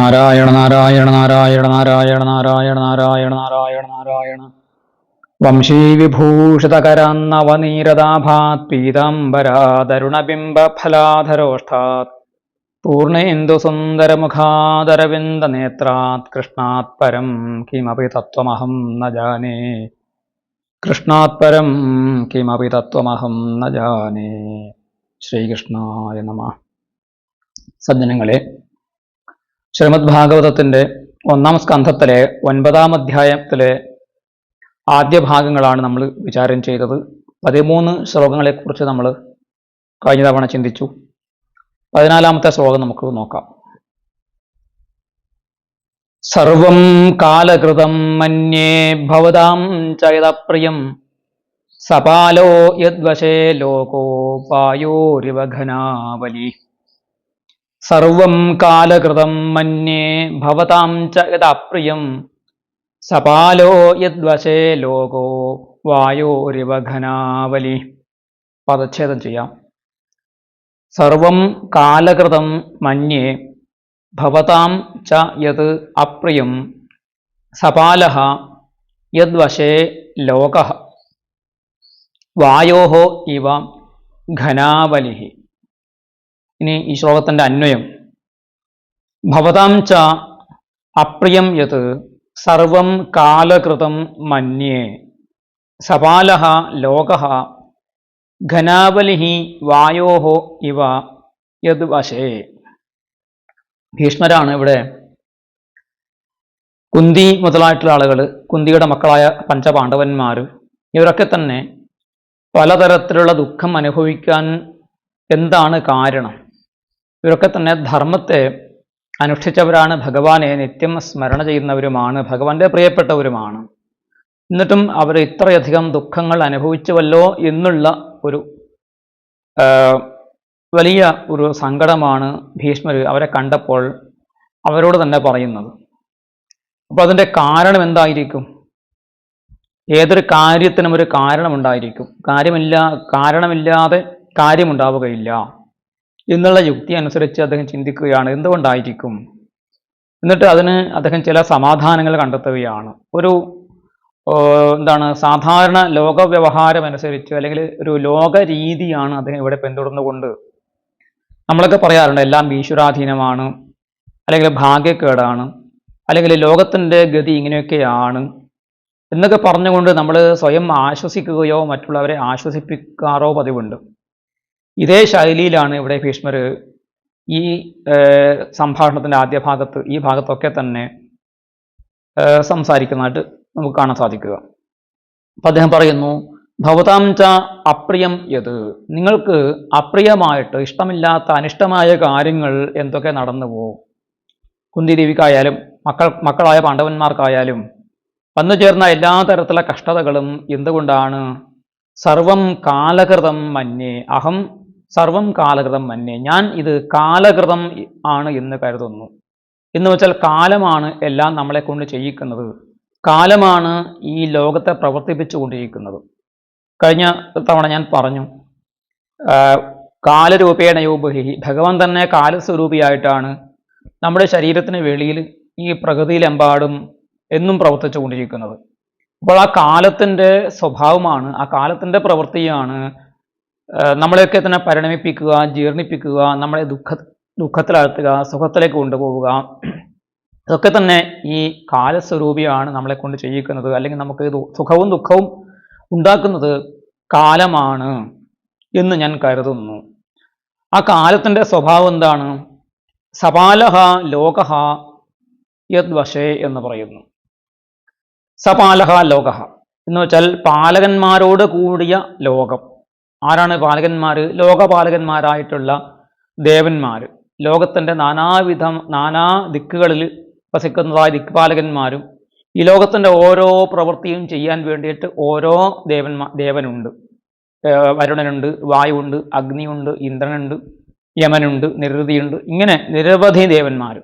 നാരായണ നാരായണ നാരായണ നാരായണ നാരായണ നാരായണ നാരായണ നാരായണ വംശീവിഭൂഷിതകരാന്നവനീരദാഭാത് പീതാംബരാതരുണബിംബഫലാധരോഷ്ഠാത് പൂർണേന്ദു സുന്ദരമുഖാദരവിന്ദനേത്രാത് കൃഷ്ണാത് പരം കിമപി തത്വമഹം ന ജാനേ കൃഷ്ണാത് പരം കിമപി തത്വമഹം ന ജാനേ. ശ്രീകൃഷ്ണായ നമഃ. സജ്ജനങ്ങളെ, ശ്രീമദ് ഭാഗവതത്തിന്റെ 1-ാം സ്കന്ധത്തിലെ 9-ാം അധ്യായത്തിലെ ആദ്യ ഭാഗങ്ങളാണ് നമ്മൾ വിചാരം ചെയ്തത്. 13 ശ്ലോകങ്ങളെക്കുറിച്ച് നമ്മൾ കഴിഞ്ഞ തവണ ചിന്തിച്ചു. 14-ാമത്തെ ശ്ലോകം നമുക്ക് നോക്കാം. സർവം കാലകൃതം മന്യേ ഭവതാം ചൈതപ്രിയം സപാലോ യദ്വശേ ലോകോ പായോരിവ ഘനാവലി. സർവം കാലകൃതം മന്യേ ഭവതാം ച യദപ്രിയം സപാലോ യദ്വശേ ലോകോ വായോരിവ ഘനാവലി. പദച്ഛേദം ചെയ്യാം. സർവം കാലകൃതം മന്യേ ഭവതാം ച യത് അപ്രിയം സപാലഃ യദ്വശേ ലോകഃ വായോഃ ഇവ ഘനാവലിഃ. ഇനി ഈ ശ്ലോകത്തിന്റെ അന്വയം. ഭവതാം ച അപ്രിയം യത് സർവം കാലകൃതം മന്യേ സപാലഃ ലോകഃ ഘനാവലിഃ വായോഃ ഇവ യത് വശേ. ഭീഷ്മരാണ് ഇവിടെ കുന്തി മുതലായിട്ടുള്ള ആളുകൾ, കുന്തിയുടെ മക്കളായ പഞ്ചപാണ്ഡവന്മാർ, ഇവരൊക്കെ തന്നെ പലതരത്തിലുള്ള ദുഃഖം അനുഭവിക്കാൻ എന്താണ് കാരണം? ഇവരൊക്കെ തന്നെ ധർമ്മത്തെ അനുഷ്ഠിച്ചവരാണ്, ഭഗവാനെ നിത്യം സ്മരണ ചെയ്യുന്നവരുമാണ്, ഭഗവാന്റെ പ്രിയപ്പെട്ടവരുമാണ്. എന്നിട്ടും അവർ ഇത്രയധികം ദുഃഖങ്ങൾ അനുഭവിച്ചുവല്ലോ എന്നുള്ള ഒരു വലിയ ഒരു സങ്കടമാണ് ഭീഷ്മർ അവരെ കണ്ടപ്പോൾ അവരോട് തന്നെ പറയുന്നത്. അപ്പോൾ അതിൻ്റെ കാരണം എന്തായിരിക്കും? ഏതൊരു കാര്യത്തിനും ഒരു കാരണമുണ്ടായിരിക്കും. കാരണമില്ലാതെ കാര്യമുണ്ടാവുകയില്ല എന്നുള്ള യുക്തി അനുസരിച്ച് അദ്ദേഹം ചിന്തിക്കുകയാണ്, എന്തുകൊണ്ടായിരിക്കും. എന്നിട്ട് അതിന് അദ്ദേഹം ചില സമാധാനങ്ങൾ കണ്ടെത്തുകയാണ്. ഒരു സാധാരണ ലോക വ്യവഹാരം അനുസരിച്ച്, അല്ലെങ്കിൽ ഒരു ലോക രീതിയാണ് അദ്ദേഹം ഇവിടെ പിന്തുടർന്നുകൊണ്ട്, നമ്മളൊക്കെ പറയാറുണ്ട് എല്ലാം ഈശ്വരാധീനമാണ്, അല്ലെങ്കിൽ ഭാഗ്യക്കേടാണ്, അല്ലെങ്കിൽ ലോകത്തിൻ്റെ ഗതി ഇങ്ങനെയൊക്കെയാണ് എന്നൊക്കെ പറഞ്ഞുകൊണ്ട് നമ്മൾ സ്വയം ആശ്വസിക്കുകയോ മറ്റുള്ളവരെ ആശ്വസിപ്പിക്കാറോ പതിവുണ്ട്. ഇതേ ശൈലിയിലാണ് ഇവിടെ ഭീഷ്മർ ഈ സംഭാഷണത്തിൻ്റെ ആദ്യ ഭാഗത്ത്, ഈ ഭാഗത്തൊക്കെ തന്നെ സംസാരിക്കുന്നതായിട്ട് നമുക്ക് കാണാൻ സാധിക്കുക. അപ്പം അദ്ദേഹം പറയുന്നു, ഭവതാം ച അപ്രിയം യത്, നിങ്ങൾക്ക് അപ്രിയമായിട്ട് ഇഷ്ടമില്ലാത്ത അനിഷ്ടമായ കാര്യങ്ങൾ എന്തൊക്കെ നടന്നു പോകും. കുന്തി ദേവിക്കായാലും മക്കളായ പാണ്ഡവന്മാർക്കായാലും വന്നു ചേർന്ന എല്ലാ തരത്തിലുള്ള കഷ്ടതകളും എന്തുകൊണ്ടാണ്? സർവം കാലകൃതം മന്യേ, അഹം സർവം കാലകൃതം മന്യേ, ഞാൻ ഇത് കാലകൃതം ആണ് എന്ന് കരുതുന്നു. എന്ന് വെച്ചാൽ കാലമാണ് എല്ലാം നമ്മളെ കൊണ്ട് ചെയ്യിക്കുന്നത്, കാലമാണ് ഈ ലോകത്തെ പ്രവർത്തിപ്പിച്ചു കൊണ്ടിരിക്കുന്നത്. കഴിഞ്ഞ തവണ ഞാൻ പറഞ്ഞു, കാലരൂപേണയോ ബഹി, ഭഗവാൻ തന്നെ കാലസ്വരൂപിയായിട്ടാണ് നമ്മുടെ ശരീരത്തിന് വെളിയിൽ ഈ പ്രകൃതിയിലെമ്പാടും എന്നും പ്രവർത്തിച്ചു കൊണ്ടിരിക്കുന്നത്. അപ്പോൾ ആ കാലത്തിൻ്റെ സ്വഭാവമാണ്, ആ കാലത്തിൻ്റെ പ്രവൃത്തിയാണ് നമ്മളെയൊക്കെ തന്നെ പരിണമിപ്പിക്കുക, ജീർണിപ്പിക്കുക, നമ്മളെ ദുഃഖത്തിലാഴ്ത്തുക, സുഖത്തിലേക്ക് കൊണ്ടുപോവുക. ഇതൊക്കെ തന്നെ ഈ കാലസ്വരൂപിയാണ് നമ്മളെ കൊണ്ട് ചെയ്യിക്കുന്നത്. അല്ലെങ്കിൽ നമുക്ക് സുഖവും ദുഃഖവും ഉണ്ടാക്കുന്നത് കാലമാണ് എന്ന് ഞാൻ കരുതുന്നു. ആ കാലത്തിൻ്റെ സ്വഭാവം എന്താണ്? സപാലഃ ലോകഃ യദ്വശേ എന്ന് പറയുന്നു. സപാലഃ ലോകഃ എന്ന് വെച്ചാൽ പാലകന്മാരോട് കൂടിയ ലോകം. ആരാണ് പാലകന്മാർ? ലോകപാലകന്മാരായിട്ടുള്ള ദേവന്മാർ, ലോകത്തിൻ്റെ നാനാ ദിക്കുകളിൽ വസിക്കുന്നതായ ദിക്പാലകന്മാരും, ഈ ലോകത്തിൻ്റെ ഓരോ പ്രവൃത്തിയും ചെയ്യാൻ വേണ്ടിയിട്ട് ഓരോ ദേവനുണ്ട്. വരുണനുണ്ട്, വായുവുണ്ട്, അഗ്നിയുണ്ട്, ഇന്ദ്രനുണ്ട്, യമനുണ്ട്, നിരുതിയുണ്ട്, ഇങ്ങനെ നിരവധി ദേവന്മാർ.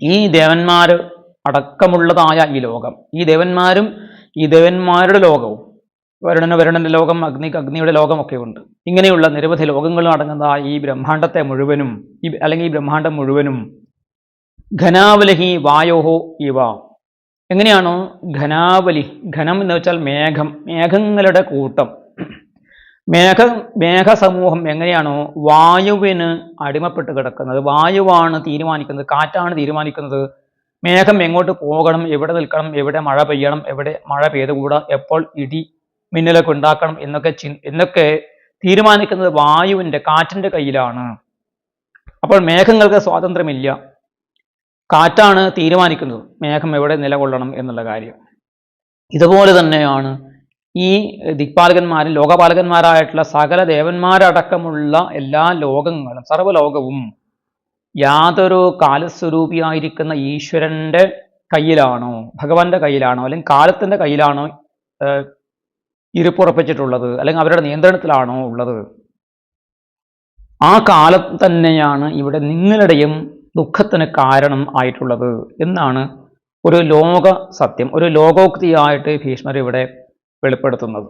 ഈ ദേവന്മാർ അടക്കമുള്ളതായ ഈ ലോകം, ഈ ദേവന്മാരും ഈ ദേവന്മാരുടെ ലോകവും, വരുണന്റെ ലോകം, അഗ്നിയുടെ ലോകമൊക്കെ ഉണ്ട്. ഇങ്ങനെയുള്ള നിരവധി ലോകങ്ങളും അടങ്ങുന്ന ഈ ബ്രഹ്മാണ്ടത്തെ മുഴുവനും, അല്ലെങ്കിൽ ഈ ബ്രഹ്മാണ്ടം മുഴുവനും ഘനാവലിഹി വായോഹോ ഇവ. എങ്ങനെയാണോ ഘനാവലി, ഘനം എന്ന് വെച്ചാൽ മേഘം, മേഘങ്ങളുടെ കൂട്ടം, മേഘസമൂഹം എങ്ങനെയാണോ വായുവിന് അടിമപ്പെട്ട് കിടക്കുന്നത്, വായുവാണ് തീരുമാനിക്കുന്നത്, കാറ്റാണ് തീരുമാനിക്കുന്നത് മേഘം എങ്ങോട്ട് പോകണം, എവിടെ നിൽക്കണം, എവിടെ മഴ പെയ്യണം, എവിടെ മഴ പെയ്തുകൂടാ, എപ്പോൾ ഇടി മിന്നലൊക്കെ ഉണ്ടാക്കണം എന്നൊക്കെ തീരുമാനിക്കുന്നത് വായുവിൻ്റെ, കാറ്റിൻ്റെ കയ്യിലാണ്. അപ്പോൾ മേഘങ്ങൾക്ക് സ്വാതന്ത്ര്യമില്ല, കാറ്റാണ് തീരുമാനിക്കുന്നത് മേഘം എവിടെ നിലകൊള്ളണം എന്നുള്ള കാര്യം. ഇതുപോലെ തന്നെയാണ് ഈ ദിക്പാലകന്മാരും ലോകപാലകന്മാരായിട്ടുള്ള സകല ദേവന്മാരടക്കമുള്ള എല്ലാ ലോകങ്ങളും, സർവ്വലോകവും യാതൊരു കാലസ്വരൂപിയായിരിക്കുന്ന ഈശ്വരന്റെ കയ്യിലാണോ, ഭഗവാന്റെ കയ്യിലാണോ, അല്ലെങ്കിൽ കാലത്തിന്റെ കയ്യിലാണോ ഇരിപ്പുറപ്പിച്ചിട്ടുള്ളത്, അല്ലെങ്കിൽ അവരുടെ നിയന്ത്രണത്തിലാണോ ഉള്ളത്, ആ കാലം തന്നെയാണ് ഇവിടെ നിങ്ങളുടെയും ദുഃഖത്തിന് കാരണം ആയിട്ടുള്ളത് എന്നാണ് ഒരു ലോക സത്യം, ഒരു ലോകോക്തിയായിട്ട് ഭീഷ്മർ ഇവിടെ വെളിപ്പെടുത്തുന്നത്.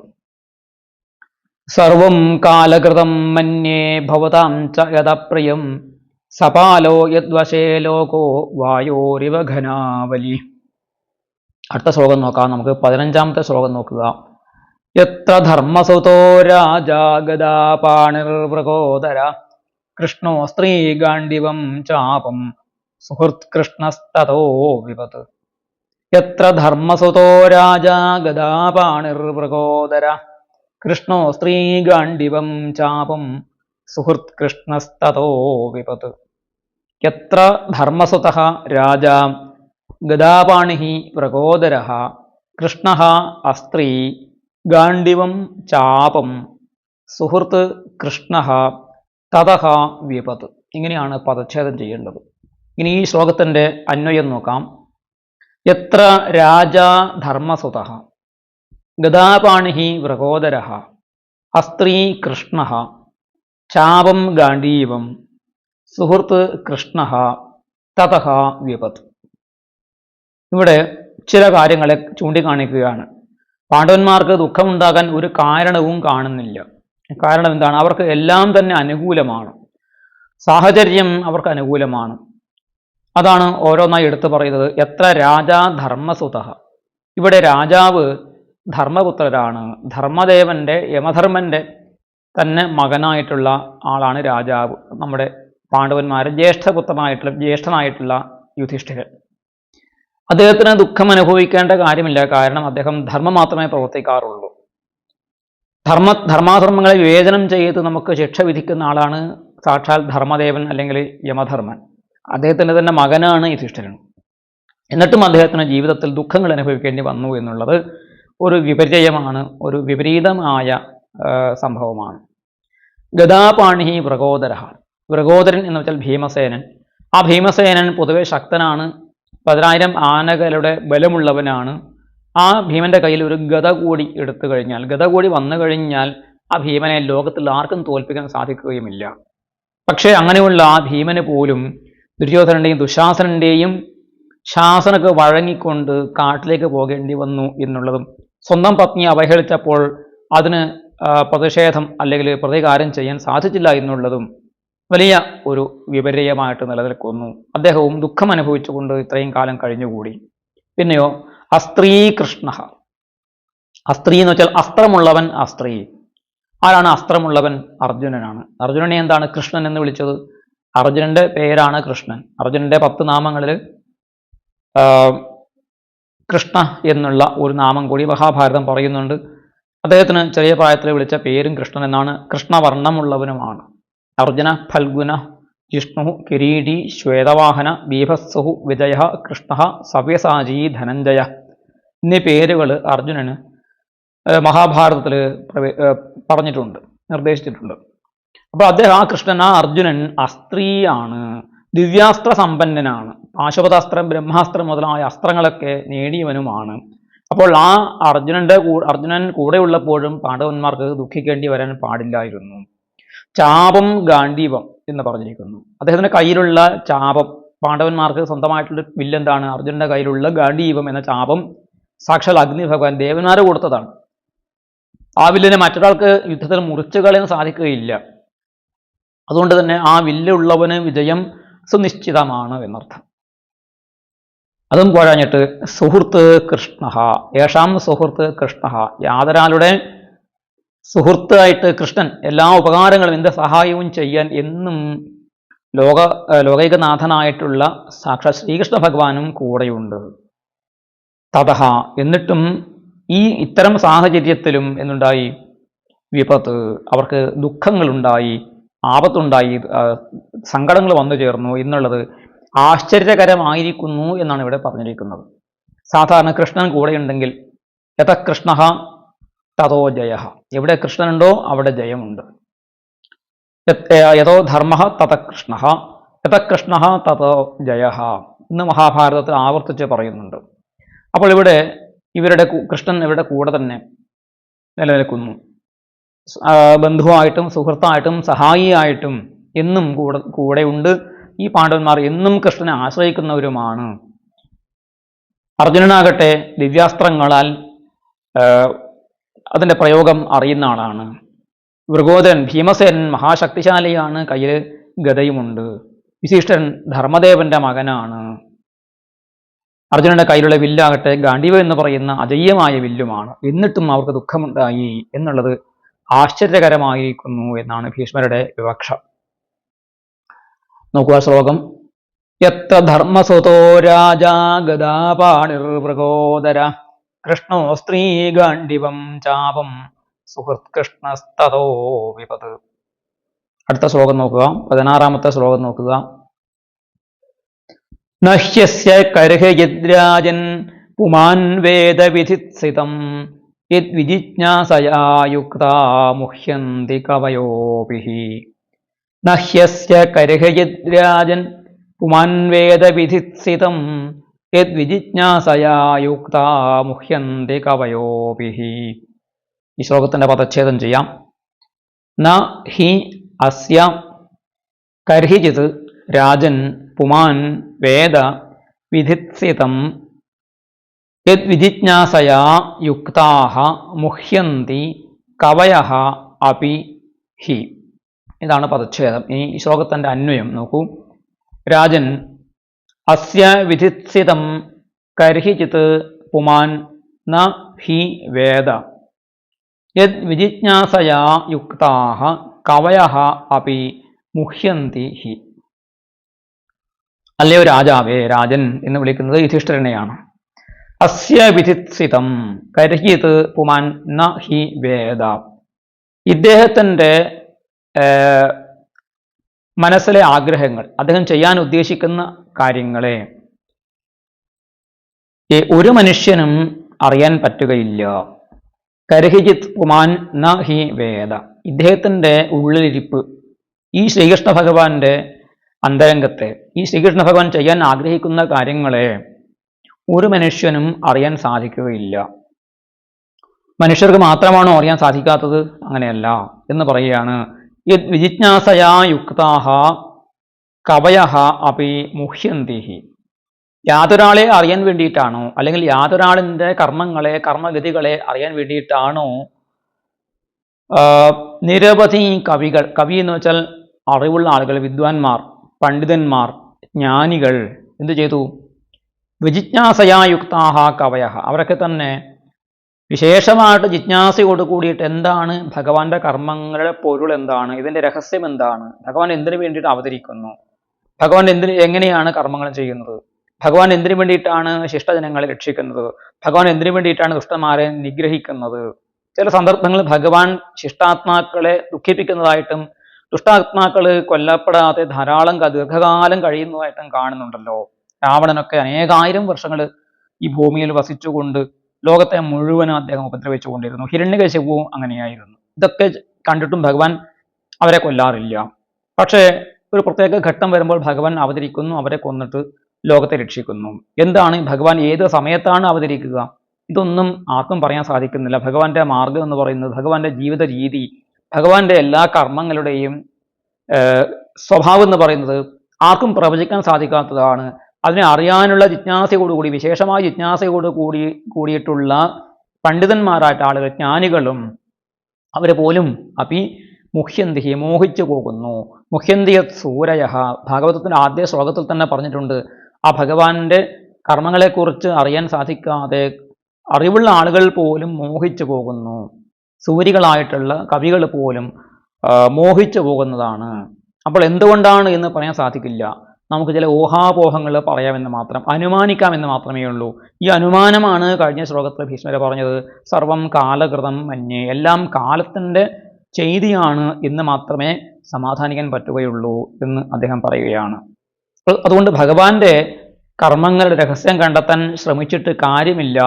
സർവം കാലകൃതം മന്യേ ഭവതാം ച യദപ്രിയം സപാലോ യദ്വശേ ലോകോ വായോരിവ ഘനാവലി. അടുത്ത ശ്ലോകം നോക്കാം നമുക്ക്. 15-ാമത്തെ ശ്ലോകം നോക്കുക. യത്ര ധർമ്മസുതോ രാജാ ഗദാപാണിർവൃകോദര കൃഷ്ണോ സ്ത്രീഗാണ്ഡിവം ചാപം സുഹൃത്കൃഷ്ണസ്തതോ വിപത്. യത്ര ധർമ്മസുതോ രാജാ ഗദാപാണിർവൃകോദര കൃഷ്ണോ സ്ത്രീഗാണ്ഡിവം ചാപം സുഹൃത്കൃഷ്ണസ്തതോ വിപത്. യത്ര ധർമ്മസുതഃ രാജാ ഗദാപാണിഃ വൃകോദരഃ കൃഷ്ണഃ അസ്ത്രീ ഗാണ്ഡിവം ചാപം സുഹൃത്ത് കൃഷ്ണഃ തതഃ വിപത്. ഇങ്ങനെയാണ് പദച്ഛേദം ചെയ്യേണ്ടത്. ഇനി ഈ ശ്ലോകത്തിൻ്റെ അന്വയം നോക്കാം. യത്ര രാജാ ധർമ്മസുതഃ ഗദാപാണിഃ വൃകോദരഃ അസ്ത്രീ കൃഷ്ണഃ ചാപം ഗാണ്ഡീവം സുഹൃത്ത് കൃഷ്ണഃ തതഃ വിപത്. ഇവിടെ ചില കാര്യങ്ങളെ ചൂണ്ടിക്കാണിക്കുകയാണ്. പാണ്ഡവന്മാർക്ക് ദുഃഖമുണ്ടാകാൻ ഒരു കാരണവും കാണുന്നില്ല. കാരണം എന്താണ്? അവർക്ക് എല്ലാം തന്നെ അനുകൂലമാണ്, സാഹചര്യം അവർക്ക് അനുകൂലമാണ്. അതാണ് ഓരോന്നായി എടുത്തു പറയുന്നത്. എത്ര രാജാ ധർമ്മസുതഃ, ഇവിടെ രാജാവ് ധർമ്മപുത്രരാണ്, ധർമ്മദേവന്റെ, യമധർമ്മന്റെ തന്നെ മകനായിട്ടുള്ള ആളാണ് രാജാവ്, നമ്മുടെ പാണ്ഡവന്മാരെ ജ്യേഷ്ഠനായിട്ടുള്ള യുധിഷ്ഠിരൻ. അദ്ദേഹത്തിന് ദുഃഖം അനുഭവിക്കേണ്ട കാര്യമില്ല. കാരണം അദ്ദേഹം ധർമ്മം മാത്രമേ പ്രവർത്തിക്കാറുള്ളൂ. ധർമാധർമ്മങ്ങളെ വിവേചനം ചെയ്ത് നമുക്ക് ശിക്ഷ വിധിക്കുന്ന ആളാണ് സാക്ഷാൽ ധർമ്മദേവൻ അല്ലെങ്കിൽ യമധർമ്മൻ. അദ്ദേഹത്തിൻ്റെ തന്നെ മകനാണ് യുധിഷ്ഠിരൻ. എന്നിട്ടും അദ്ദേഹത്തിന് ജീവിതത്തിൽ ദുഃഖങ്ങൾ അനുഭവിക്കേണ്ടി വന്നു എന്നുള്ളത് ഒരു വിപര്യമാണ്, ഒരു വിപരീതമായ സംഭവമാണ്. ഗദാപാണിഃ വൃകോദരഃ, വൃകോദരൻ എന്ന് വെച്ചാൽ ഭീമസേനൻ. ആ ഭീമസേനൻ പൊതുവെ ശക്തനാണ്, 10,000 ആനകളുടെ ബലമുള്ളവനാണ്. ആ ഭീമന്റെ കയ്യിൽ ഒരു ഗദ കൂടി എടുത്തു കഴിഞ്ഞാൽ, ഗദ കൂടി വന്നു കഴിഞ്ഞാൽ ആ ഭീമനെ ലോകത്തിൽ ആർക്കും തോൽപ്പിക്കാൻ സാധിക്കുകയുമില്ല. പക്ഷേ അങ്ങനെയുള്ള ആ ഭീമന് പോലും ദുര്യോധനന്റെയും ദുശാസനന്റെയും ശാസനക്ക് വഴങ്ങിക്കൊണ്ട് കാട്ടിലേക്ക് പോകേണ്ടി വന്നു എന്നുള്ളതും, സ്വന്തം പത്നിയെ അവഹേളിച്ചപ്പോൾ അതിന് പ്രതിഷേധം അല്ലെങ്കിൽ പ്രതികാരം ചെയ്യാൻ സാധിച്ചില്ല എന്നുള്ളതും വലിയ ഒരു വിപര്യമായിട്ട് നിലനിൽക്കുന്നു. അദ്ദേഹവും ദുഃഖം അനുഭവിച്ചുകൊണ്ട് ഇത്രയും കാലം കഴിഞ്ഞുകൂടി. പിന്നെയോ അസ്ത്രീ കൃഷ്ണ, അസ്ത്രീ എന്ന് വെച്ചാൽ അസ്ത്രമുള്ളവൻ. അസ്ത്രീ ആരാണ് അസ്ത്രമുള്ളവൻ? അർജുനനാണ്. അർജുനനെ എന്താണ് കൃഷ്ണൻ എന്ന് വിളിച്ചത്? അർജുനന്റെ പേരാണ് കൃഷ്ണൻ. അർജുനന്റെ 10 നാമങ്ങളിൽ കൃഷ്ണ എന്നുള്ള ഒരു നാമം കൂടി മഹാഭാരതം പറയുന്നുണ്ട്. അദ്ദേഹത്തിന് ചെറിയ പ്രായത്തിൽ വിളിച്ച പേരും കൃഷ്ണൻ എന്നാണ്. കൃഷ്ണവർണ്ണമുള്ളവനുമാണ്. അർജുന, ഫൽഗുന, ജിഷ്ണു, കിരീടി, ശ്വേതവാഹന, ബീഭത്സു, വിജയ, കൃഷ്ണ, സവ്യസാചി, ധനഞ്ജയ എന്നീ പേരുകൾ അർജുനന് മഹാഭാരതത്തിൽ പറഞ്ഞിട്ടുണ്ട്, നിർദ്ദേശിച്ചിട്ടുണ്ട്. അപ്പോൾ അദ്ദേഹം, ആ കൃഷ്ണൻ, ആ അർജുനൻ അസ്ത്രീയാണ്, ദിവ്യാസ്ത്ര സമ്പന്നനാണ്, പാശുപതാസ്ത്രം, ബ്രഹ്മാസ്ത്രം മുതലായ അസ്ത്രങ്ങളൊക്കെ നേടിയവനുമാണ്. അപ്പോൾ ആ അർജുനൻ കൂടെയുള്ളപ്പോഴും പാണ്ഡവന്മാർക്ക് ദുഃഖിക്കേണ്ടി വരാൻ പാടില്ലായിരുന്നു. ചാപം ഗാണ്ഡീവം എന്ന് പറഞ്ഞിരിക്കുന്നു. അദ്ദേഹത്തിന്റെ കയ്യിലുള്ള ചാപം, പാണ്ഡവന്മാർക്ക് സ്വന്തമായിട്ടുള്ള വില്ലെന്താണ്? അർജുനന്റെ കയ്യിലുള്ള ഗാണ്ഡീവം എന്ന ചാപം സാക്ഷാൽ അഗ്നി ഭഗവാൻ ദേവന്മാരെ കൊടുത്തതാണ്. ആ വില്ലിനെ മറ്റൊരാൾക്ക് യുദ്ധത്തിൽ മുറിച്ചു കളയാൻ സാധിക്കുകയില്ല. അതുകൊണ്ട് തന്നെ ആ വില്ലുള്ളവന് വിജയം സുനിശ്ചിതമാണ് എന്നർത്ഥം. അതും പോരാഞ്ഞിട്ട് സുഹൃത്ത് കൃഷ്ണ, യേഷാം സുഹൃത്ത് കൃഷ്ണ, യാതൊരാളുടെ സുഹൃത്തായിട്ട് കൃഷ്ണൻ എല്ലാ ഉപകാരങ്ങളും എന്ത് സഹായവും ചെയ്യാൻ എന്നും ലോകൈകനാഥനായിട്ടുള്ള സാക്ഷാത് ശ്രീകൃഷ്ണ ഭഗവാനും കൂടെയുണ്ട്. തതഹ, എന്നിട്ടും ഇത്തരം സാഹചര്യത്തിലും എന്തുണ്ടായി? വിപത്ത്, അവർക്ക് ദുഃഖങ്ങളുണ്ടായി, ആപത്തുണ്ടായി, സങ്കടങ്ങൾ വന്നു ചേർന്നു എന്നുള്ളത് ആശ്ചര്യകരമായിരിക്കുന്നു എന്നാണ് ഇവിടെ പറഞ്ഞിരിക്കുന്നത്. സാധാരണ കൃഷ്ണൻ കൂടെയുണ്ടെങ്കിൽ യഥ കൃഷ്ണ തതോ ജയ, എവിടെ കൃഷ്ണനുണ്ടോ അവിടെ ജയമുണ്ട്. യഥോ ധർമ്മ തത കൃഷ്ണ, യഥ കൃഷ്ണ തതോ ജയ എന്ന് മഹാഭാരതത്തിൽ ആവർത്തിച്ച് പറയുന്നുണ്ട്. അപ്പോൾ ഇവിടെ കൃഷ്ണൻ ഇവരുടെ കൂടെ തന്നെ നിലനിൽക്കുന്നു. ബന്ധുവായിട്ടും സുഹൃത്തായിട്ടും സഹായിയായിട്ടും എന്നും കൂടെയുണ്ട്. ഈ പാണ്ഡവന്മാർ എന്നും കൃഷ്ണനെ ആശ്രയിക്കുന്നവരുമാണ്. അർജുനനാകട്ടെ ദിവ്യാസ്ത്രങ്ങളാൽ അതിൻ്റെ പ്രയോഗം അറിയുന്ന ആളാണ്. വൃഗോദരൻ ഭീമസേനൻ മഹാശക്തിശാലിയാണ്, കയ്യിൽ ഗദയുമുണ്ട്. വിശിഷ്ടൻ ധർമ്മദേവന്റെ മകനാണ്. അർജുനന്റെ കയ്യിലുള്ള വില്ലാകട്ടെ ഗാണ്ഡീവ എന്ന് പറയുന്ന അജയ്യമായ വില്ലുമാണ്. എന്നിട്ടും അവർക്ക് ദുഃഖമുണ്ടായി എന്നുള്ളത് ആശ്ചര്യകരമായിരിക്കുന്നു എന്നാണ് ഭീഷ്മരുടെ വിവക്ഷ. നോക്കുക ശ്ലോകം. യത്ര ധർമ്മസുതോ രാജാ ഗദാപാണിർവൃഗോദര കൃഷ്ണോ സ്ത്രീ ഗാണ്ഡിവം ചാപം സുഹൃത് കൃഷ്ണസ്തതോ വിപത്. അടുത്ത ശ്ലോകം നോക്കുക, 16-ാമത്തെ ശ്ലോകം നോക്കുക. നഹ്യസ്യ കർഹയദ്രാജൻ പുമാൻ വേദവിധിത്സിതം യദ്വിജിജ്ഞാസയാ യുക്താ മുഹ്യന്തി കവയോഭിഃ. നഹ്യസ്യ കർഹയദ്രാജൻ പുമാൻ വേദവിധിത്സിതം യദ്വിജിജ്ഞാസയാ യുക്താ മുഹ്യന്തി കവയോഭിഃ. ഈ ശ്ലോകത്തിന്റെ പദച്ഛേദം ചെയ്യാം. ന ഹി അസ്യ കർഹിജിത് രാജൻ പുമാൻ വേദ വിധിത്സിതം യദ്വിജിജ്ഞാസയാ യുക്താഹ മുഹ്യന്തി കവയഃ അപി ഹി. ഇതാണ് പദച്ഛേദം. ഈ ശ്ലോകത്തിന്റെ അന്വയം നോക്കൂ. രാജൻ അസ്യ വിധിത്സിതം കർഹിജിത് പുമാൻ ന ഹി വേദ യദ്വിജിജ്ഞാസയാ യുക്താഹ കവയഃ അപി മുഹ്യന്തി ഹി. അല്ലയോ രാജാവേ, രാജൻ എന്ന് വിളിക്കുന്നത് യുധിഷ്ഠിരനെയാണ്. അസ്യ വിധിത്സിതം കർഹിത് പുമാൻ ന ഹി വേദ, ഇദ്ദേഹത്തിൻ്റെ മനസ്സിലെ ആഗ്രഹങ്ങൾ, അദ്ദേഹം ചെയ്യാൻ ഉദ്ദേശിക്കുന്ന കാര്യങ്ങളെ ഒരു മനുഷ്യനും അറിയാൻ പറ്റുകയില്ല. കർഹിജിത് പുമാൻ ന ഹി വേദ, ഇദ്ദേഹത്തിൻ്റെ ഉള്ളിലിരിപ്പ്, ഈ ശ്രീകൃഷ്ണ ഭഗവാന്റെ അന്തരംഗത്തെ, ഈ ശ്രീകൃഷ്ണ ഭഗവാൻ ചെയ്യാൻ ആഗ്രഹിക്കുന്ന കാര്യങ്ങളെ ഒരു മനുഷ്യനും അറിയാൻ സാധിക്കുകയില്ല. മനുഷ്യർക്ക് മാത്രമാണോ അറിയാൻ സാധിക്കാത്തത്? അങ്ങനെയല്ല എന്ന് പറയുകയാണ്. വിജിജ്ഞാസയാ യുക്താഹ കവയഃ അപി മുഹ്യന്തി. യാതൊരാളെ അറിയാൻ വേണ്ടിയിട്ടാണോ, അല്ലെങ്കിൽ യാതൊരാളിൻ്റെ കർമ്മങ്ങളെ കർമ്മഗതികളെ അറിയാൻ വേണ്ടിയിട്ടാണോ നിരവധി കവികൾ, കവി എന്ന് വെച്ചാൽ അറിവുള്ള ആളുകൾ, വിദ്വാൻമാർ, പണ്ഡിതന്മാർ, ജ്ഞാനികൾ എന്തു ചെയ്തു? വിജിജ്ഞാസയാ യുക്താഹ കവയഃ, അവരൊക്കെ തന്നെ വിശേഷമായിട്ട് ജിജ്ഞാസയോട് കൂടിയിട്ട് എന്താണ് ഭഗവാന്റെ കർമ്മങ്ങളുടെ പൊരുൾ, എന്താണ് ഇതിൻ്റെ രഹസ്യം, എന്താണ് ഭഗവാൻ എന്തിനു വേണ്ടിയിട്ട് അവതരിക്കുന്നു, ഭഗവാൻ എങ്ങനെയാണ് കർമ്മങ്ങൾ ചെയ്യുന്നത്, ഭഗവാൻ എന്തിനു വേണ്ടിയിട്ടാണ് ശിഷ്ടജനങ്ങളെ രക്ഷിക്കുന്നത്, ഭഗവാൻ എന്തിനു വേണ്ടിയിട്ടാണ് ദുഷ്ടന്മാരെ നിഗ്രഹിക്കുന്നത്. ചില സന്ദർഭങ്ങളിൽ ഭഗവാൻ ശിഷ്ടാത്മാക്കളെ ദുഃഖിപ്പിക്കുന്നതായിട്ടും ദുഷ്ടാത്മാക്കൾ കൊല്ലപ്പെടാതെ ധാരാളം ദീർഘകാലം കഴിയുന്നതായിട്ടും കാണുന്നുണ്ടല്ലോ. രാവണനൊക്കെ അനേകായിരം വർഷങ്ങൾ ഈ ഭൂമിയിൽ വസിച്ചുകൊണ്ട് ലോകത്തെ മുഴുവനും അദ്ദേഹം ഉപദ്രവിച്ചുകൊണ്ടിരുന്നു. ഹിരണ്യകശിപുവും അങ്ങനെയായിരുന്നു. ഇതൊക്കെ കണ്ടിട്ടും ഭഗവാൻ അവരെ കൊല്ലാറില്ല. പക്ഷേ ഒരു പ്രത്യേക ഘട്ടം വരുമ്പോൾ ഭഗവാൻ അവതരിക്കുന്നു, അവരെ കൊന്നിട്ട് ലോകത്തെ രക്ഷിക്കുന്നു. എന്താണ് ഭഗവാൻ ഏത് സമയത്താണ് അവതരിക്കുക? ഇതൊന്നും ആർക്കും പറയാൻ സാധിക്കുന്നില്ല. ഭഗവാന്റെ മാർഗം എന്ന് പറയുന്നത്, ഭഗവാന്റെ ജീവിത രീതി, ഭഗവാന്റെ എല്ലാ കർമ്മങ്ങളുടെയും സ്വഭാവം എന്ന് പറയുന്നത് ആർക്കും പ്രവചിക്കാൻ സാധിക്കാത്തതാണ്. അതിനെ അറിയാനുള്ള ജിജ്ഞാസയോടുകൂടി, വിശേഷമായ കൂടിയിട്ടുള്ള പണ്ഡിതന്മാരായിട്ട് ആളുകൾ, ജ്ഞാനികളും അവർ പോലും അപി മുഹ്യന്തി, മോഹിച്ചു പോകുന്നു. മുഹ്യന്തിയത് സൂരയ, ഭാഗവതത്തിന്റെ ആദ്യ ശ്ലോകത്തിൽ തന്നെ പറഞ്ഞിട്ടുണ്ട്. ആ ഭഗവാന്റെ കർമ്മങ്ങളെക്കുറിച്ച് അറിയാൻ സാധിക്കാതെ അറിവുള്ള ആളുകൾ പോലും മോഹിച്ചു പോകുന്നു. സൂരികളായിട്ടുള്ള കവികൾ പോലും മോഹിച്ചു പോകുന്നതാണ്. അപ്പോൾ എന്തുകൊണ്ടാണ് എന്ന് പറയാൻ സാധിക്കില്ല. നമുക്ക് ചില ഊഹാപോഹങ്ങൾ പറയാമെന്ന് മാത്രം, അനുമാനിക്കാമെന്ന് മാത്രമേ ഉള്ളൂ. ഈ അനുമാനമാണ് കഴിഞ്ഞ ശ്ലോകത്തിൽ ഭീഷ്മർ പറഞ്ഞത് സർവം കാലകൃതം മന്യേ, എല്ലാം കാലത്തിൻ്റെ ചെയ്തിയാണ് എന്ന് മാത്രമേ സമാധാനിക്കാൻ പറ്റുകയുള്ളൂ എന്ന് അദ്ദേഹം പറയുകയാണ്. അതുകൊണ്ട് ഭഗവാന്റെ കർമ്മങ്ങളുടെ രഹസ്യം കണ്ടെത്താൻ ശ്രമിച്ചിട്ട് കാര്യമില്ല.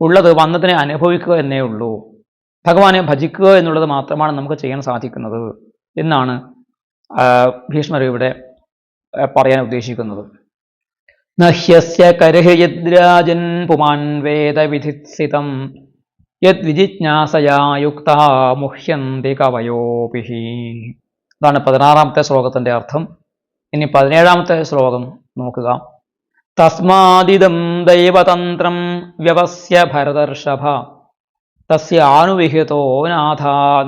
ഉള്ളത് വന്നതിനെ അനുഭവിക്കുക എന്നേ ഉള്ളൂ. ഭഗവാനെ ഭജിക്കുക എന്നുള്ളത് മാത്രമാണ് നമുക്ക് ചെയ്യാൻ സാധിക്കുന്നത് എന്നാണ് ഭീഷ്മർ ഇവിടെ പറയാൻ ഉദ്ദേശിക്കുന്നത്. നഹ്യസ്യ കർഹി യദ്രാജൻ പുമാൻ വേദവിധിത്സിതം യദ്വിജിജ്ഞാസയാ യുക്താ മുഹ്യന്തി കവയോപിഹി. അതാണ് 16-ാമത്തെ ശ്ലോകത്തിൻ്റെ അർത്ഥം. ഇനി 17-ാമത്തെ ശ്ലോകം നോക്കുക. തസ്മാദിദം ദൈവതന്ത്രം വ്യവസ്യ ഭരതർഷഭ തസ്യാനുവിഹിതോ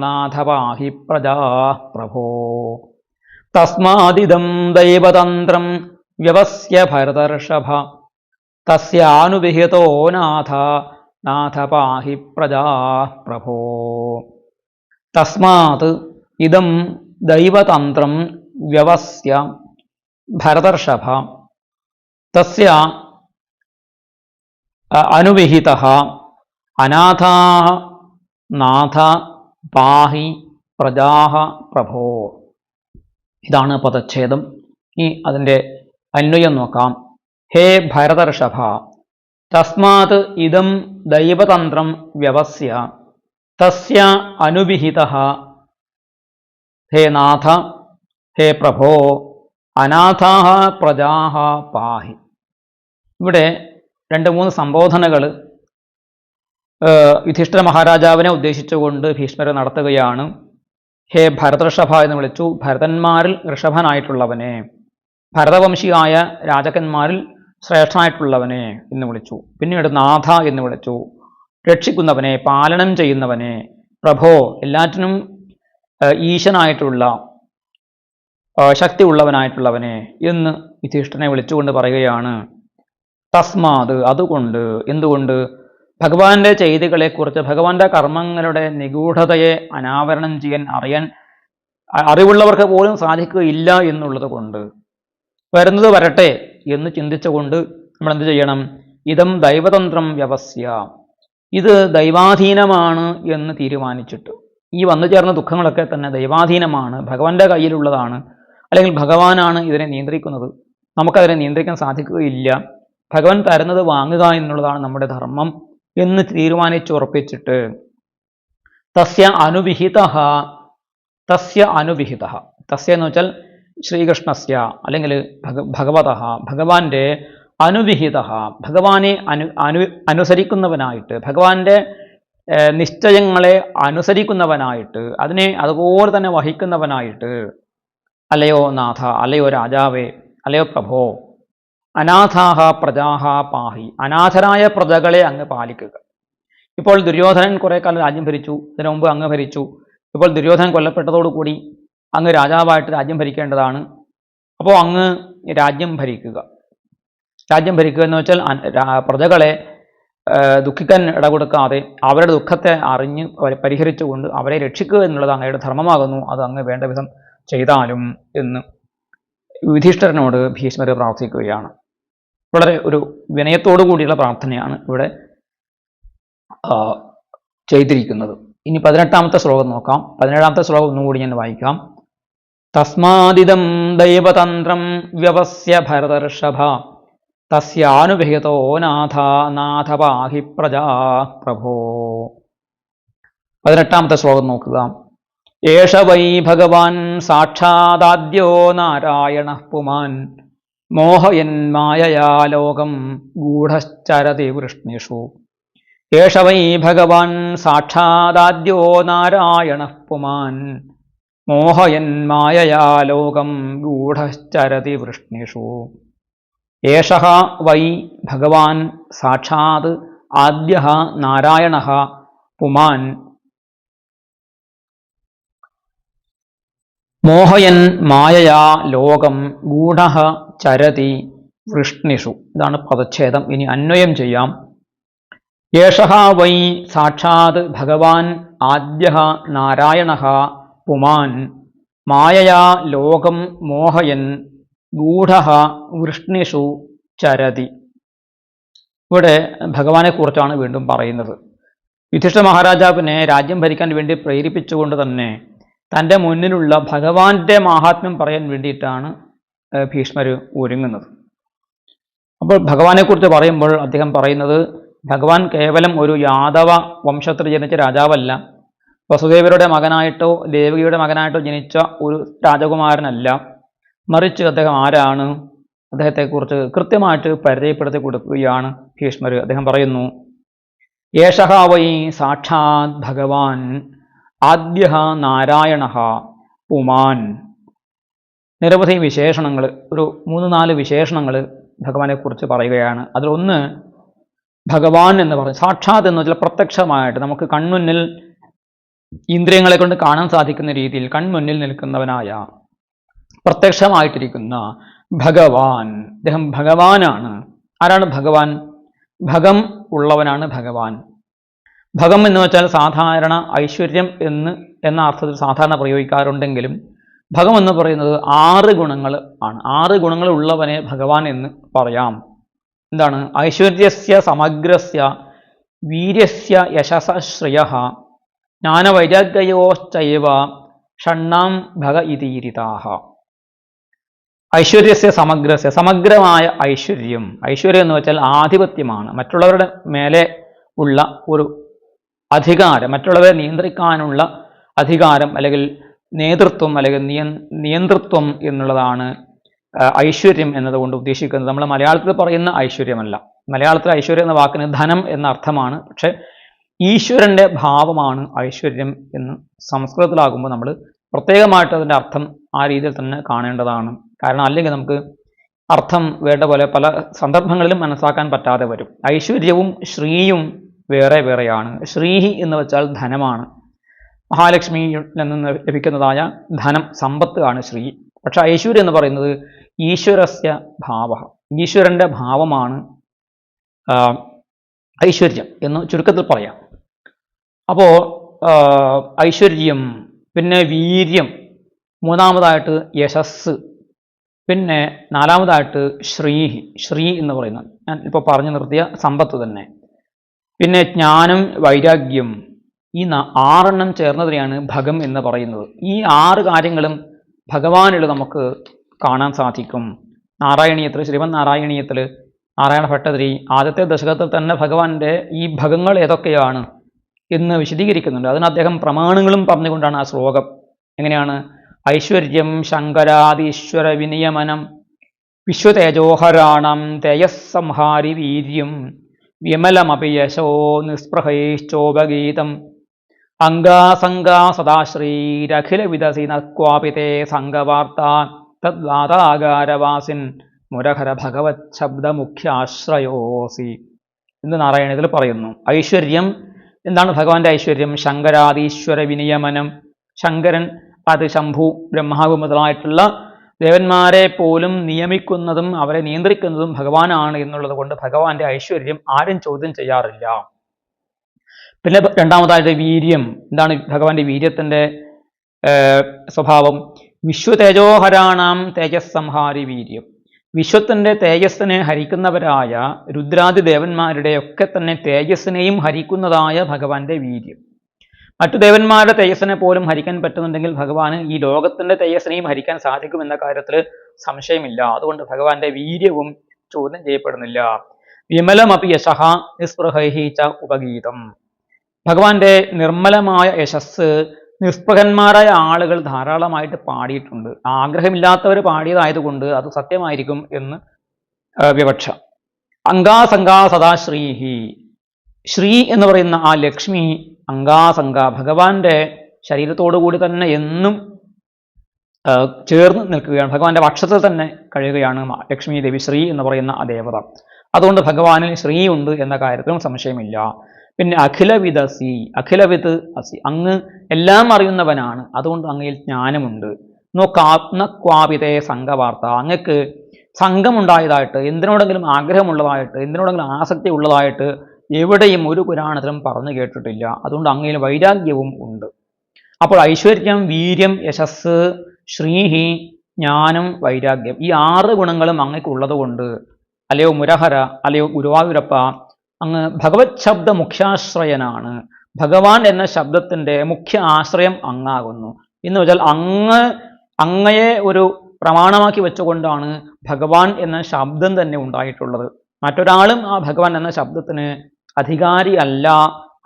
നാഥ പാഹി പ്രജാ പ്രഭോ. തസ്മാദിദം ദൈവതന്ത്രം വ്യവസ്യ ഭരതർഷഭ തസ്യാനുവിഹിതോ നാഥ പാഹി പ്രജാ പ്രഭോ. തസ്മാത് ഇദം ദൈവതന്ത്രം വ്യവസ്യ ഭരതർഷഭ തസ്യ അനുവിഹിതഃ അനാഥാഃ നാഥ പാഹി പ്രജാഃ പ്രഭോ. ഇതാണ് പദച്ഛേദം. ഈ അതിൻ്റെ അന്വയം നോക്കാം. ഹേ ഭരതർഷഭ, തസ്മാത് ഇദം ദൈവതന്ത്രം വ്യവസ്യ തസ്യ അനുവിഹിതഃ ഹേ നാഥ ഹേ പ്രഭോ അനാഥാഃ പ്രജാഃ പാഹി. ഇവിടെ 2-3 സംബോധനകൾ യുധിഷ്ഠിര മഹാരാജാവിനെ ഉദ്ദേശിച്ചുകൊണ്ട് ഭീഷ്മർ നടത്തുകയാണ്. ഹേ ഭരതർഷഭ എന്ന് വിളിച്ചു. ഭരതന്മാരിൽ ഋഷഭനായിട്ടുള്ളവനെ, ഭരതവംശിയായ രാജാക്കന്മാരിൽ ശ്രേഷ്ഠനായിട്ടുള്ളവനെ എന്ന് വിളിച്ചു. പിന്നീട് നാഥ എന്ന് വിളിച്ചു. രക്ഷിക്കുന്നവനെ, പാലനം ചെയ്യുന്നവനെ, പ്രഭോ എല്ലാറ്റിനും ഈശനായിട്ടുള്ള ശക്തി ഉള്ളവനായിട്ടുള്ളവനെ എന്ന് യുധിഷ്ഠിരനെ വിളിച്ചുകൊണ്ട് പറയുകയാണ്. തസ്മാത് അതുകൊണ്ട്, എന്തുകൊണ്ട്? ഭഗവാന്റെ ചെയ്തികളെക്കുറിച്ച്, ഭഗവാന്റെ കർമ്മങ്ങളുടെ നിഗൂഢതയെ അനാവരണം ചെയ്യാൻ അറിവുള്ളവർക്ക് പോലും സാധിക്കുകയില്ല എന്നുള്ളത് കൊണ്ട്, വരുന്നത് വരട്ടെ എന്ന് ചിന്തിച്ചുകൊണ്ട് നമ്മൾ എന്ത് ചെയ്യണം? ഇതം ദൈവതന്ത്രം വ്യവസ്യ, ഇത് ദൈവാധീനമാണ് എന്ന് തീരുമാനിച്ചിട്ട്, ഈ വന്നു ചേർന്ന ദുഃഖങ്ങളൊക്കെ തന്നെ ദൈവാധീനമാണ്, ഭഗവാന്റെ കയ്യിലുള്ളതാണ്, അല്ലെങ്കിൽ ഭഗവാനാണ് ഇതിനെ നിയന്ത്രിക്കുന്നത്, നമുക്കതിനെ നിയന്ത്രിക്കാൻ സാധിക്കുകയില്ല, ഭഗവാൻ തരുന്നത് വാങ്ങുക എന്നുള്ളതാണ് നമ്മുടെ ധർമ്മം എന്ന് തീരുമാനിച്ചുറപ്പിച്ചിട്ട് തസ്യ അനുവിഹിതഃ, തസ്യ എന്ന് വെച്ചാൽ ശ്രീകൃഷ്ണസ്യ അല്ലെങ്കിൽ ഭഗവതഃ, ഭഗവാന്റെ അനുവിഹിതഃ, ഭഗവാനെ അനുസരിക്കുന്നവനായിട്ട്, ഭഗവാന്റെ നിശ്ചയങ്ങളെ അനുസരിക്കുന്നവനായിട്ട്, അതിനെ അതുപോലെ തന്നെ വഹിക്കുന്നവനായിട്ട്, അല്ലയോ നാഥ, അല്ലയോ രാജാവേ, അല്ലയോ പ്രഭോ, അനാഥാഹ പ്രജാഹ പാഹി, അനാഥരായ പ്രജകളെ അങ്ങ് പാലിക്കുക. ഇപ്പോൾ ദുര്യോധനൻ കുറെ കാലം രാജ്യം ഭരിച്ചു, ഇതിനു മുമ്പ് അങ്ങ് ഭരിച്ചു. ഇപ്പോൾ ദുര്യോധനൻ കൊല്ലപ്പെട്ടതോടുകൂടി അങ്ങ് രാജാവായിട്ട് രാജ്യം ഭരിക്കേണ്ടതാണ്. അപ്പോൾ അങ്ങ് രാജ്യം ഭരിക്കുക. രാജ്യം ഭരിക്കുക എന്ന് വെച്ചാൽ പ്രജകളെ ദുഃഖിക്കാൻ ഇടകൊടുക്കാതെ അവരുടെ ദുഃഖത്തെ അറിഞ്ഞ് പരിഹരിച്ചുകൊണ്ട് അവരെ രക്ഷിക്കുക എന്നുള്ളത് അങ്ങയുടെ ധർമ്മമാകുന്നു. അത് അങ്ങ് വേണ്ട വിധം ചെയ്താലും എന്ന് യുധിഷ്ഠിരനോട് ഭീഷ്മർ പ്രാർത്ഥിക്കുകയാണ്. വളരെ ഒരു വിനയത്തോടു കൂടിയുള്ള പ്രാർത്ഥനയാണ് ഇവിടെ ചെയ്തിരിക്കുന്നത്. ഇനി 18-ാമത്തെ ശ്ലോകം നോക്കാം. 17-ാമത്തെ ശ്ലോകം ഒന്നുകൂടി ഞാൻ വായിക്കാം. തസ്മാദിദം ദൈവതന്ത്രം വ്യവസ്യ ഭരതർഷഭ തസ്യാനുവിഹിതോ നാഥ പാഹി പ്രജാ പ്രഭോ. 18-ാമത്തെ ശ്ലോകം നോക്കുക. ഏഷ വൈ ഭഗവാൻ സാക്ഷാദാദ്യോ നാരായണഃ പുമാൻ മോഹയൻ മായയാ ലോകം ഗൂഢശ്ചരതി വൃഷ്ണിഷു. ഏഷ വൈ ഭഗവാൻ സാക്ഷാദാദ്യോ നാരായണഃ പുമാൻ മോഹയൻ മായയാ ലോകം ഗൂഢശ്ചരതി വൃഷ്ണിഷു. ഏഷഃ വൈ ഭഗവാൻ സാക്ഷാത് ആദ്യഃ നാരായണഃ പുമാൻ മോഹയൻ മായയാ ലോകം ഗൂഢഃ ചരതി വൃഷ്ണിഷു. ഇതാണ് പദച്ഛേദം. ഇനി അന്വയം ചെയ്യാം. യേഷഃ വൈ സാക്ഷാത് ഭഗവാൻ ആദ്യഃ നാരായണഃ പുമാൻ മായയാ ലോകം മോഹയൻ ഗൂഢഃ വൃഷ്ണിഷു ചരതി. ഇവിടെ ഭഗവാനെ കുറിച്ചാണ് വീണ്ടും പറയുന്നത്. യുധിഷ്ഠിര മഹാരാജാവിനെ രാജ്യം ഭരിക്കാൻ വേണ്ടി പ്രേരിപ്പിച്ചുകൊണ്ട് തന്നെ തൻ്റെ മുന്നിലുള്ള ഭഗവാന്റെ മാഹാത്മ്യം പറയാൻ വേണ്ടിയിട്ടാണ് ഭീഷ്മർ ഒരുങ്ങുന്നത്. അപ്പോൾ ഭഗവാനെക്കുറിച്ച് പറയുമ്പോൾ അദ്ദേഹം പറയുന്നത് ഭഗവാൻ കേവലം ഒരു യാദവ വംശത്തിൽ ജനിച്ച രാജാവല്ല, വസുദേവരുടെ മകനായിട്ടോ ദേവകിയുടെ മകനായിട്ടോ ജനിച്ച ഒരു രാജകുമാരനല്ല, മറിച്ച് അദ്ദേഹം ആരാണ്? അദ്ദേഹത്തെക്കുറിച്ച് കൃത്യമായിട്ട് പരിചയപ്പെടുത്തി കൊടുക്കുകയാണ് ഭീഷ്മർ. അദ്ദേഹം പറയുന്നു, യേഷഃ വൈ സാക്ഷാത് ഭഗവാൻ ആദ്യഃ നാരായണഃ പുമാൻ. നിരവധി വിശേഷണങ്ങൾ, ഒരു 3-4 വിശേഷണങ്ങൾ ഭഗവാനെക്കുറിച്ച് പറയുകയാണ്. അതിലൊന്ന് ഭഗവാൻ എന്ന് പറയും. സാക്ഷാത് എന്ന് വെച്ചാൽ പ്രത്യക്ഷമായിട്ട് നമുക്ക് കൺമുന്നിൽ ഇന്ദ്രിയങ്ങളെ കൊണ്ട് കാണാൻ സാധിക്കുന്ന രീതിയിൽ കൺമുന്നിൽ നിൽക്കുന്നവനായ പ്രത്യക്ഷമായിട്ടിരിക്കുന്ന ഭഗവാൻ. അദ്ദേഹം ഭഗവാനാണ്. ആരാണ് ഭഗവാൻ? ഭഗം ഉള്ളവനാണ് ഭഗവാൻ. ഭഗം എന്ന് വെച്ചാൽ സാധാരണ ഐശ്വര്യം എന്ന അർത്ഥത്തിൽ സാധാരണ പ്രയോഗിക്കാറുണ്ടെങ്കിലും ഭഗം എന്ന് പറയുന്നത് 6 ഗുണങ്ങൾ ആണ്. 6 ഗുണങ്ങൾ ഉള്ളവനെ ഭഗവാൻ എന്ന് പറയാം. എന്താണ്? ഐശ്വര്യസ്യ സമഗ്രസ്യ വീര്യസ്യ യശസ ശ്രേയഃ ജ്ഞാനവൈരാഗ്യയോശ്ചൈവ ഷണ്ണാം ഭഗ ഇതീരിതാഃ. ഐശ്വര്യസ്യ സമഗ്രസ്യ, സമഗ്രമായ ഐശ്വര്യം. ഐശ്വര്യം എന്ന് വെച്ചാൽ ആധിപത്യമാണ്, മറ്റുള്ളവരുടെ മേലെ ഉള്ള ഒരു അധികാരം, മറ്റുള്ളവരെ നിയന്ത്രിക്കാനുള്ള അധികാരം അല്ലെങ്കിൽ നേതൃത്വം അല്ലെങ്കിൽ നിയന്ത്രിത്വം എന്നുള്ളതാണ് ഐശ്വര്യം എന്നതുകൊണ്ട് ഉദ്ദേശിക്കുന്നത്. നമ്മൾ മലയാളത്തിൽ പറയുന്ന ഐശ്വര്യമല്ല. മലയാളത്തിൽ ഐശ്വര്യം എന്ന വാക്കിന് ധനം എന്ന അർത്ഥമാണ്. പക്ഷെ ഈശ്വരൻ്റെ ഭാവമാണ് ഐശ്വര്യം എന്ന് സംസ്കൃതത്തിലാകുമ്പോൾ നമ്മൾ പ്രത്യേകമായിട്ട് അതിൻ്റെ അർത്ഥം ആ രീതിയിൽ തന്നെ കാണേണ്ടതാണ്. കാരണം അല്ലെങ്കിൽ നമുക്ക് അർത്ഥം വേണ്ട പോലെ പല സന്ദർഭങ്ങളിലും മനസ്സിലാക്കാൻ പറ്റാതെ വരും. ഐശ്വര്യവും ശ്രീയും വേറെ വേറെയാണ്. ശ്രീഹി എന്ന് വെച്ചാൽ ധനമാണ്. മഹാലക്ഷ്മിയിൽ നിന്ന് ലഭിക്കുന്നതായ ധനം, സമ്പത്ത് ആണ് ശ്രീ. പക്ഷെ ഐശ്വര്യം എന്ന് പറയുന്നത് ഈശ്വരസ്യ ഭാവ, ഈശ്വരൻ്റെ ഭാവമാണ് ഐശ്വര്യം എന്ന് ചുരുക്കത്തിൽ പറയാം. അപ്പോൾ ഐശ്വര്യം, പിന്നെ വീര്യം, മൂന്നാമതായിട്ട് യശസ്, പിന്നെ 4മതായിട്ട് ശ്രീഹി, ശ്രീ എന്ന് പറയുന്നത് ഞാൻ ഇപ്പോൾ പറഞ്ഞു നിർത്തിയ സമ്പത്ത് തന്നെ. പിന്നെ ജ്ഞാനം, വൈരാഗ്യം, ഈ 6 ചേർന്നതിനെയാണ് ഭഗം എന്ന് പറയുന്നത്. ഈ 6 കാര്യങ്ങളും ഭഗവാനിൽ നമുക്ക് കാണാൻ സാധിക്കും. നാരായണീയത്തിൽ, ശ്രീമദ് നാരായണീയത്തിൽ നാരായണ ഭട്ടതിരി ആദ്യത്തെ ദശകത്തിൽ തന്നെ ഭഗവാന്റെ ഈ ഭഗങ്ങൾ ഏതൊക്കെയാണ് എന്ന് വിശദീകരിക്കുന്നുണ്ട്. അതിന് അദ്ദേഹം പ്രമാണങ്ങളും പറഞ്ഞുകൊണ്ടാണ് ആ ശ്ലോകം. എങ്ങനെയാണ്? ഐശ്വര്യം ശങ്കരാദീശ്വര വിനിയമനം വിശ്വതേജോഹരാണം തേജസ്സംഹാരി വീര്യം വിമലമപി യശോ നിസ്പൃഹൈശ്ചോപഗീതം അംഗാസംഗാ സദാശ്രീരഖില വിദസിന ക്വാപിതേ സംഘവാർത്ത തദ്വാതാകാരവാസിൻ മുരഹര ഭഗവത് ശബ്ദമുഖ്യാശ്രയോസി എന്ന് നാരായണത്തിൽ പറയുന്നു. ഐശ്വര്യം എന്താണ്? ഭഗവാന്റെ ഐശ്വര്യം ശങ്കരാദീശ്വര വിനിയമനം. ശങ്കരൻ, അത് ശംഭു, ബ്രഹ്മാവ് മുതലായിട്ടുള്ള ദേവന്മാരെ പോലും നിയമിക്കുന്നതും അവരെ നിയന്ത്രിക്കുന്നതും ഭഗവാനാണ് എന്നുള്ളത് കൊണ്ട് ഭഗവാന്റെ ഐശ്വര്യം ആരും ചോദ്യം ചെയ്യാറില്ല. പിന്നെ 2മതായിട്ട് വീര്യം. എന്താണ് ഭഗവാന്റെ വീര്യത്തിൻ്റെ സ്വഭാവം? വിശ്വതേജോഹരാണാം തേജസ്സംഹാരി വീര്യം. വിശ്വത്തിൻ്റെ തേജസ്സിനെ ഹരിക്കുന്നവരായ രുദ്രാദി ദേവന്മാരുടെ ഒക്കെ തന്നെ തേജസ്സിനെയും ഹരിക്കുന്നതായ ഭഗവാന്റെ വീര്യം. മറ്റു ദേവന്മാരുടെ തേജസ്സിനെ പോലും ഹരിക്കാൻ പറ്റുന്നുണ്ടെങ്കിൽ ഭഗവാന് ഈ ലോകത്തിൻ്റെ തേജസ്സിനെയും ഹരിക്കാൻ സാധിക്കുമെന്ന കാര്യത്തിൽ സംശയമില്ല. അതുകൊണ്ട് ഭഗവാന്റെ വീര്യവും ചോദ്യം ചെയ്യപ്പെടുന്നില്ല. വിമലമപി യശഃ നിസ്പൃഹൈഹി ച ഉപഗീതം. ഭഗവാന്റെ നിർമ്മലമായ യശസ് നിസ്പൃഹന്മാരായ ആളുകൾ ധാരാളമായിട്ട് പാടിയിട്ടുണ്ട്. ആഗ്രഹമില്ലാത്തവർ പാടിയതായതുകൊണ്ട് അത് സത്യമായിരിക്കും എന്ന് വിവക്ഷ. അംഗാസംഗാ സദാശ്രീഹി. ശ്രീ എന്ന് പറയുന്ന ആ ലക്ഷ്മി അംഗാസംഗ, ഭഗവാന്റെ ശരീരത്തോടുകൂടി തന്നെ എന്നും ചേർന്ന് നിൽക്കുകയാണ്. ഭഗവാന്റെ വക്ഷത്തിൽ തന്നെ കഴിയുകയാണ് ലക്ഷ്മി ദേവി, ശ്രീ എന്ന് പറയുന്ന ആ ദേവത. അതുകൊണ്ട് ഭഗവാനിൽ ശ്രീ ഉണ്ട് എന്ന കാര്യത്തിലും സംശയമില്ല. പിന്നെ അഖിലവിദസി, അഖിലവിദ് അസി, അങ്ങ് എല്ലാം അറിയുന്നവനാണ്, അതുകൊണ്ട് അങ്ങയിൽ ജ്ഞാനമുണ്ട്. ക്വാപിതേ സംഘവാർത്ത, അങ്ങക്ക് സംഘമുണ്ടായതായിട്ട്, എന്തിനോടെങ്കിലും ആഗ്രഹമുള്ളതായിട്ട്, എന്തിനോടെങ്കിലും ആസക്തി ഉള്ളതായിട്ട് എവിടെയും ഒരു പുരാണത്തിലും പറഞ്ഞു കേട്ടിട്ടില്ല. അതുകൊണ്ട് അങ്ങയിൽ വൈരാഗ്യവും ഉണ്ട്. അപ്പോൾ ഐശ്വര്യം, വീര്യം, യശസ്, ശ്രീഹി, ജ്ഞാനം, വൈരാഗ്യം, ഈ 6 ഗുണങ്ങളും അങ്ങയ്ക്കുള്ളത് കൊണ്ട് അല്ലയോ മുരഹര, അല്ലയോ ഗുരുവായൂരപ്പ, അങ്ങ് ഭഗവത് ശബ്ദ മുഖ്യാശ്രയനാണ്. ഭഗവാൻ എന്ന ശബ്ദത്തിൻ്റെ മുഖ്യ ആശ്രയം അങ്ങാകുന്നു. എന്ന് വെച്ചാൽ അങ്ങയെ ഒരു പ്രമാണമാക്കി വെച്ചുകൊണ്ടാണ് ഭഗവാൻ എന്ന ശബ്ദം തന്നെ ഉണ്ടായിട്ടുള്ളത്. മറ്റൊരാളും ആ ഭഗവാൻ എന്ന ശബ്ദത്തിന് അധികാരി അല്ല,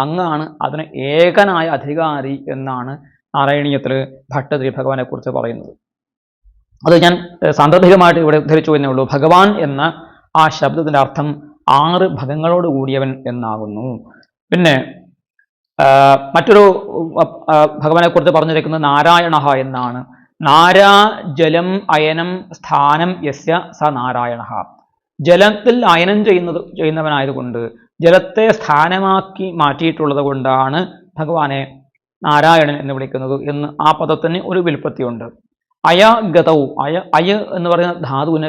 അങ്ങാണ് അതിന് ഏകനായ അധികാരി എന്നാണ് നാരായണീയത്തിൽ ഭട്ടതിരി ഭഗവാനെ കുറിച്ച് പറയുന്നത്. അത് ഞാൻ സാന്ദർഭികമായിട്ട് ഇവിടെ ഉദ്ധരിച്ചു എന്നേ ഉള്ളൂ. ഭഗവാൻ എന്ന ആ ശബ്ദത്തിൻ്റെ അർത്ഥം 6 ഭഗങ്ങളോട് കൂടിയവൻ എന്നാകുന്നു. പിന്നെ മറ്റൊരു ഭഗവാനെ കുറിച്ച് പറഞ്ഞിരിക്കുന്നത് നാരായണ എന്നാണ്. നാരാ ജലം അയനം സ്ഥാനം യസ്യ സ നാരായണ. ജലത്തിൽ അയനം ചെയ്യുന്നവനായതുകൊണ്ട്, ജലത്തെ സ്ഥാനമാക്കി മാറ്റിയിട്ടുള്ളത് കൊണ്ടാണ് ഭഗവാനെ നാരായണൻ എന്ന് വിളിക്കുന്നത് എന്ന് ആ പദത്തിന് ഒരു വിൽപ്പത്തിയുണ്ട്. അയ ഗതൗ, അയ എന്ന് പറയുന്ന ധാതുവിന്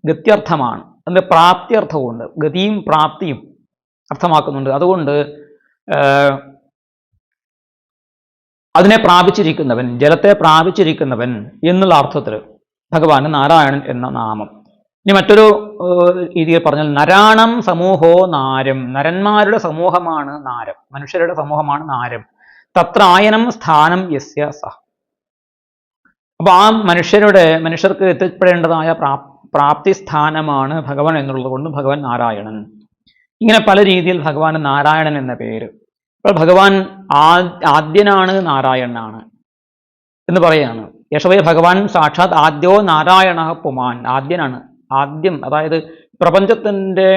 ഗത്യർത്ഥമാണ്. അതിൻ്റെ പ്രാപ്തിയർത്ഥവുമുണ്ട്. ഗതിയും പ്രാപ്തിയും അർത്ഥമാക്കുന്നുണ്ട്. അതുകൊണ്ട് അതിനെ പ്രാപിച്ചിരിക്കുന്നവൻ, ജലത്തെ പ്രാപിച്ചിരിക്കുന്നവൻ എന്നുള്ള അർത്ഥത്തിൽ ഭഗവാന് നാരായണൻ എന്ന നാമം. ഇനി മറ്റൊരു രീതിയിൽ പറഞ്ഞാൽ നരാണം സമൂഹോ നാരം, നരന്മാരുടെ സമൂഹമാണ് നാരം, മനുഷ്യരുടെ സമൂഹമാണ് നാരം. തത്ര ആയനം സ്ഥാനം യസ്യ സഹ. അപ്പൊ ആ മനുഷ്യർക്ക് എത്തിപ്പെടേണ്ടതായ പ്രാപ്തി സ്ഥാനമാണ് ഭഗവാൻ എന്നുള്ളത് കൊണ്ട് ഭഗവാൻ നാരായണൻ. ഇങ്ങനെ പല രീതിയിൽ ഭഗവാന് നാരായണൻ എന്ന പേര്. അപ്പോൾ ഭഗവാൻ ആദ്യനാണ്, നാരായണനാണ് എന്ന് പറയുകയാണ്. യശവേ ഭഗവാൻ സാക്ഷാത് ആദ്യോ നാരായണ പുമാൻ, ആദ്യനാണ്. ആദ്യം, അതായത് പ്രപഞ്ചത്തിൻ്റെ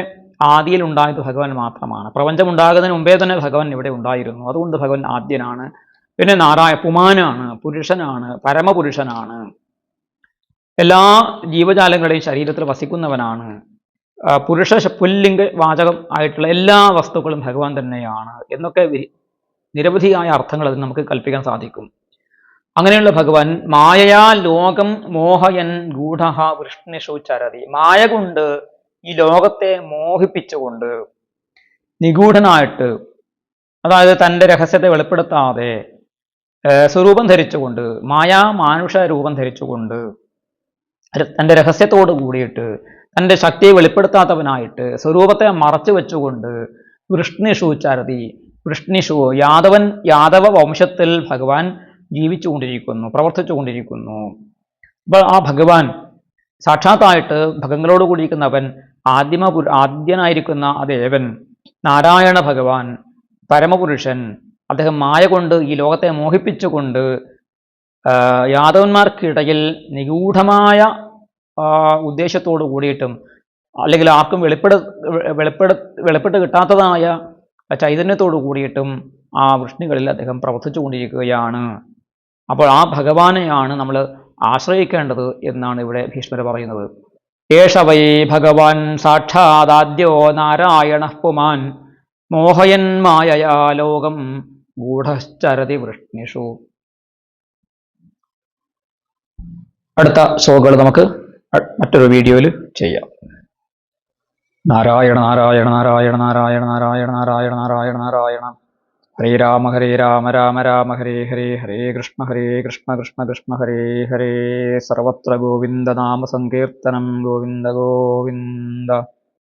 ആദിയിൽ ഉണ്ടായത് ഭഗവാൻ മാത്രമാണ്. പ്രപഞ്ചം ഉണ്ടാകുന്നതിന് മുമ്പേ തന്നെ ഭഗവാൻ ഇവിടെ ഉണ്ടായിരുന്നു. അതുകൊണ്ട് ഭഗവാൻ ആദ്യനാണ്. പിന്നെ പുമാനാണ്, പുരുഷനാണ്, പരമപുരുഷനാണ്, എല്ലാ ജീവജാലങ്ങളുടെയും ശരീരത്തിൽ വസിക്കുന്നവനാണ്. പുല്ലിംഗ വാചകം ആയിട്ടുള്ള എല്ലാ വസ്തുക്കളും ഭഗവാൻ തന്നെയാണ് എന്നൊക്കെ നിരവധിയായ അർത്ഥങ്ങൾ അതിന് നമുക്ക് കൽപ്പിക്കാൻ സാധിക്കും. അങ്ങനെയുള്ള ഭഗവാൻ മായയാ ലോകം മോഹയൻ ഗൂഢ വൃഷ്ണിഷു ചരതി, മായ കൊണ്ട് ഈ ലോകത്തെ മോഹിപ്പിച്ചുകൊണ്ട് നിഗൂഢനായിട്ട്, അതായത് തൻ്റെ രഹസ്യത്തെ വെളിപ്പെടുത്താതെ സ്വരൂപം ധരിച്ചുകൊണ്ട്, മാനുഷ രൂപം ധരിച്ചുകൊണ്ട്, തൻ്റെ രഹസ്യത്തോട് കൂടിയിട്ട്, തൻ്റെ ശക്തിയെ വെളിപ്പെടുത്താത്തവനായിട്ട്, സ്വരൂപത്തെ മറച്ചു വെച്ചുകൊണ്ട് വൃഷ്ണിഷു ചരതി, വൃഷ്ണിഷു യാദവ വംശത്തിൽ ഭഗവാൻ ജീവിച്ചുകൊണ്ടിരിക്കുന്നു, പ്രവർത്തിച്ചുകൊണ്ടിരിക്കുന്നു. അപ്പോൾ ആ ഭഗവാൻ സാക്ഷാത്തായിട്ട് ഭഗങ്ങളോട് കൂടിയിരിക്കുന്നവൻ, ആദ്യനായിരിക്കുന്ന ആ ദേവൻ നാരായണ ഭഗവാൻ, പരമപുരുഷൻ, അദ്ദേഹം മായ കൊണ്ട് ഈ ലോകത്തെ മോഹിപ്പിച്ചുകൊണ്ട് യാദവന്മാർക്കിടയിൽ നിഗൂഢമായ ഉദ്ദേശത്തോട് കൂടിയിട്ടും, അല്ലെങ്കിൽ ആർക്കും വെളിപ്പെട്ട് കിട്ടാത്തതായ ചൈതന്യത്തോട് കൂടിയിട്ടും ആ വൃഷ്ണികളിൽ അദ്ദേഹം പ്രവർത്തിച്ചു കൊണ്ടിരിക്കുകയാണ്. അപ്പോൾ ആ ഭഗവാനെയാണ് നമ്മൾ ആശ്രയിക്കേണ്ടത് എന്നാണ് ഇവിടെ ഭീഷ്മർ പറയുന്നത്. ഏഷ വൈ ഭഗവാൻ സാക്ഷാദാദ്യോ നാരായണ പുമാൻ മോഹയൻ മായയാ ലോകം ഗൂഢശ്ചരതി വൃഷ്ണിഷു. അടുത്ത ഷോകൾ നമുക്ക് മറ്റൊരു വീഡിയോയിൽ ചെയ്യാം. നാരായണ നാരായണ നാരായണ നാരായണ നാരായണ നാരായണ നാരായണ നാരായണ. ഹരേ രാമ രാമ രാമ ഹരേ ഹരേ, ഹരേ കൃഷ്ണ കൃഷ്ണ കൃഷ്ണ ഹരേ ഹരേ. സർവത്ര ഗോവിന്ദ നാമ സങ്കീർത്തനം, ഗോവിന്ദ ഗോവിന്ദ.